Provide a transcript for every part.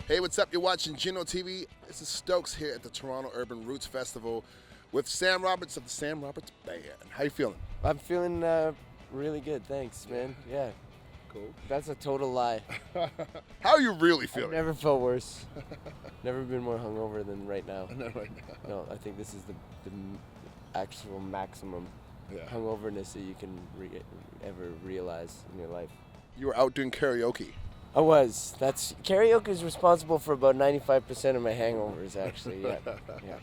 Hey, what's up? You're watching JUNO TV. This is Stokes here at the Toronto Urban Roots Festival with Sam Roberts of the Sam Roberts Band. How you feeling? I'm feeling really good, thanks, man. Yeah. Cool. That's a total lie. How are you really feeling? I've never felt worse. Never been more hungover than right now. Not right now. No, I think this is the actual maximum hungoverness that you can ever realize in your life. You were out doing karaoke. I was. Karaoke is responsible for about 95% of my hangovers, actually. Yeah. Yeah.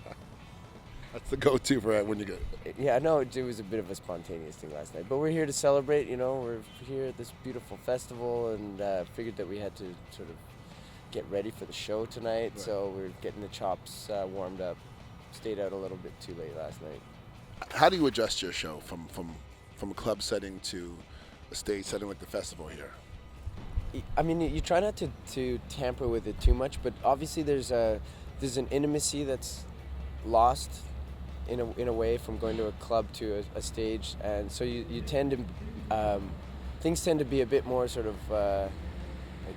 That's the go-to for when you get. Yeah, I know it was a bit of a spontaneous thing last night, but we're here to celebrate. You know, we're here at this beautiful festival, and figured that we had to sort of get ready for the show tonight. Right. So we're getting the chops warmed up. Stayed out a little bit too late last night. How do you adjust your show from a club setting to a stage setting like the festival here? I mean, you try not to tamper with it too much, but obviously there's an intimacy that's lost in a way from going to a club to a stage, and so you tend to things tend to be a bit more sort of like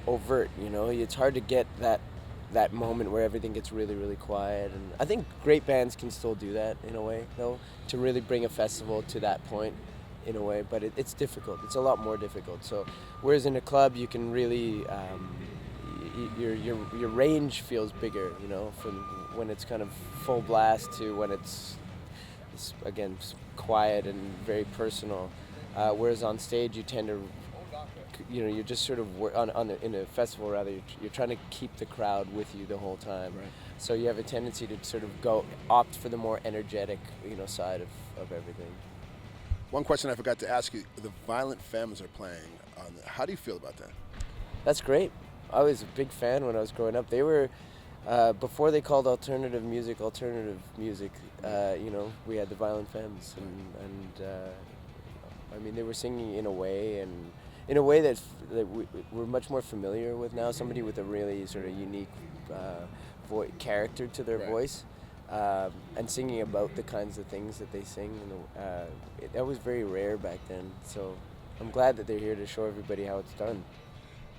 overt. You know, it's hard to get that moment where everything gets really, really quiet, and I think great bands can still do that in a way, though, to really bring a festival to that point in a way, but it's difficult. It's a lot more difficult. So whereas in a club you can really your range feels bigger, you know, from when it's kind of full blast to when it's again quiet and very personal. Whereas on stage you tend to, you know, you're just sort of in a festival rather, you're trying to keep the crowd with you the whole time. Right. So you have a tendency to sort of opt for the more energetic, you know, side of everything. One question I forgot to ask you: the Violent Femmes are playing. How do you feel about that? That's great. I was a big fan when I was growing up. They were, before they called alternative music. You know, we had the Violent Femmes, and I mean, they were singing in a way that we're much more familiar with now. Somebody with a really sort of unique character to their voice. And singing about the kinds of things that they sing, that was very rare back then. So I'm glad that they're here to show everybody how it's done.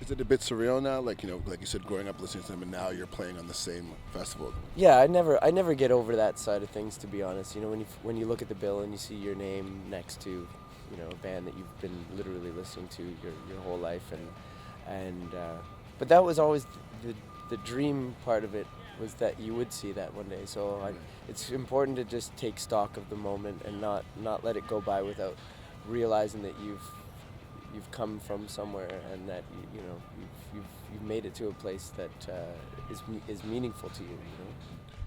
Is it a bit surreal now? Like, you know, like you said, growing up listening to them, and now you're playing on the same festival. Yeah, I never get over that side of things, to be honest. You know, when you look at the bill and you see your name next to, you know, a band that you've been literally listening to your whole life, but that was always the dream part of it, was that you would see that one day. So it's important to just take stock of the moment and not let it go by without realizing that you've come from somewhere, and that you've made it to a place that is meaningful to you. You know.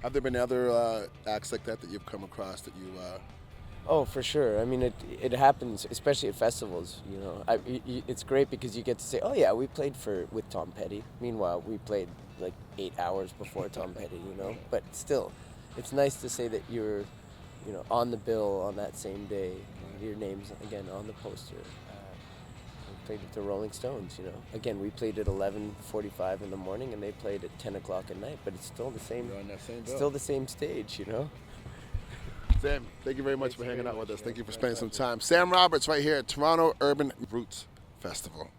Have there been other acts like that you've come across that you? Oh, for sure. I mean, it happens, especially at festivals. You know, it's great because you get to say, "Oh yeah, we played with Tom Petty." Meanwhile, we played like 8 hours before Tom Petty. You know, but still, it's nice to say that you're, you know, on the bill on that same day. Your name's again on the poster. We played with the Rolling Stones. You know, again, we played at 11:45 in the morning, and they played at 10 o'clock at night. But it's still the same. You're on that same bill. Still the same stage. You know. Sam, thank you very much for hanging out with us. Thank you for spending some time. Sam Roberts right here at Toronto Urban Roots Festival.